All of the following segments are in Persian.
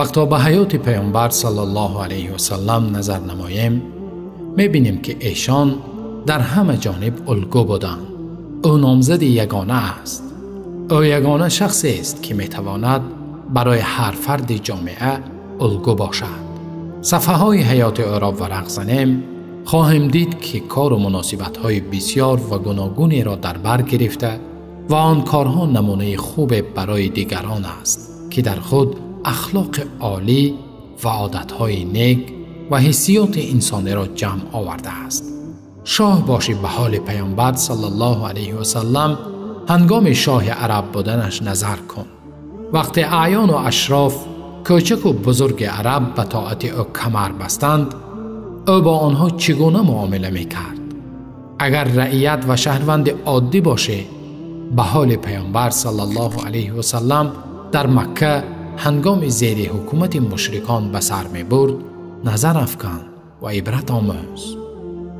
وقتا به حیات پیامبر صلی الله علیه و سلم نظر نماییم، می‌بینیم که ایشان در همه جانب الگو بودند. او نامزد یگانه است. او یگانه شخصی است که میتواند برای هر فرد جامعه الگو باشد. صفحه های حیات او را ورق زنیم، خواهیم دید که کار و مناسبت های بسیار و گوناگونی را در بر گرفته و آن کارها نمونه خوب برای دیگران است که در خود اخلاق عالی و عادت های نیک و حسیات انسانی را جمع آورده است. شاه باشی به حال پیامبر صلی الله علیه و سلم هنگام شاه عرب بودنش نظر کن. وقتی اعیان و اشراف کوچک و بزرگ عرب به طاعت او کمر بستند، او با آنها چگونه معامله میکرد؟ اگر رعیت و شهروند عادی باشه، به حال پیامبر صلی الله علیه و سلم در مکه هنگام زیر حکومت مشرکان به سر می برد، نظر افکن و عبرت آموز.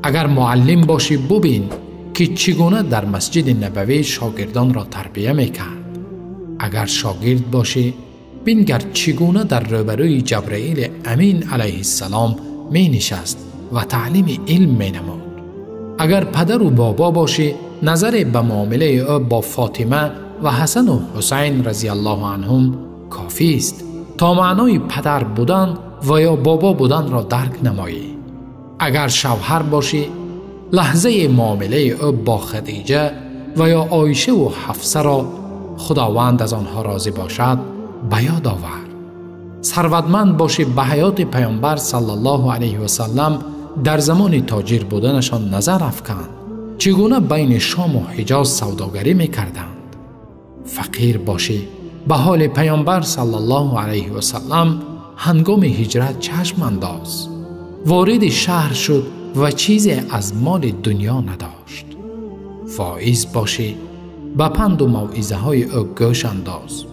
اگر معلم باشی ببین که چگونه در مسجد نبوی شاگردان را تربیه می کرد. اگر شاگرد باشی بنگر چگونه در روبروی جبرائیل امین علیه السلام می نشست و تعلیم علم می نمود. اگر پدر و بابا باشی نظر به معامله او با فاطمه و حسن و حسین رضی الله عنهم کافی است تا معنای پدر بودن و یا بابا بودن را درک نمایی. اگر شوهر باشی لحظه معامله او با خدیجه و یا عایشه و حفصه را خداوند از آنها راضی باشد به یاد آور. ثروتمند باشی به حیات پیامبر صلی الله علیه و سلم در زمان تاجر بودنشان نظر افکن چگونه بین شام و حجاز سوداگری میکردند. فقیر باشی به حال پیامبر صلی الله علیه و سلم هنگام هجرت چشم انداز. وارد شهر شد و چیزی از مال دنیا نداشت. واعظ باشی به پند و موعظه های او گوش انداز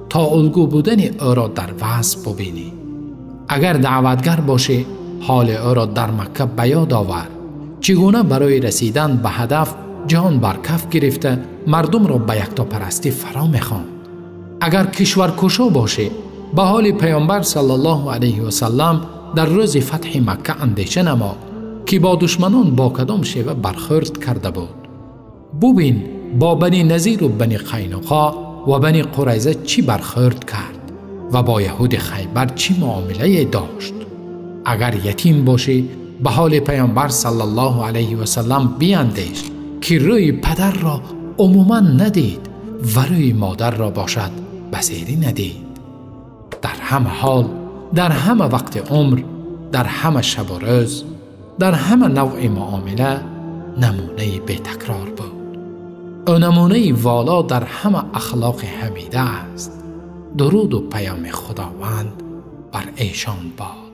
تا الگو بودن او را در وعظ ببینی. اگر دعوتگر باشی حال او را در مکه به یاد آور چگونه برای رسیدن به هدف جان بر کف گرفته مردم را به یکتاپرستی فرا می‌خواند. اگر کشورکشا باشی به حال پیامبر صلی الله علیه و سلم در روز فتح مکه اندیشه نما که با دشمنان با کدام شیوه برخورد کرده بود. ببین با بنی نذیر و بنی قینقاع و بنی قریظه چی برخورد کرد و با یهود خیبر چی معامله داشت. اگر یتیم باشی به حال پیامبر صلی الله علیه و سلم بیندیش که روی پدر را عموما ندید و روی مادر را باشد بصیری ندید. در همه حال، در همه وقت عمر، در همه شب و روز، در همه نوع معامله نمونه بی تکرار بود. او نمونه والا در همه اخلاق حمیده است. درود و پیام خداوند بر ایشان باد.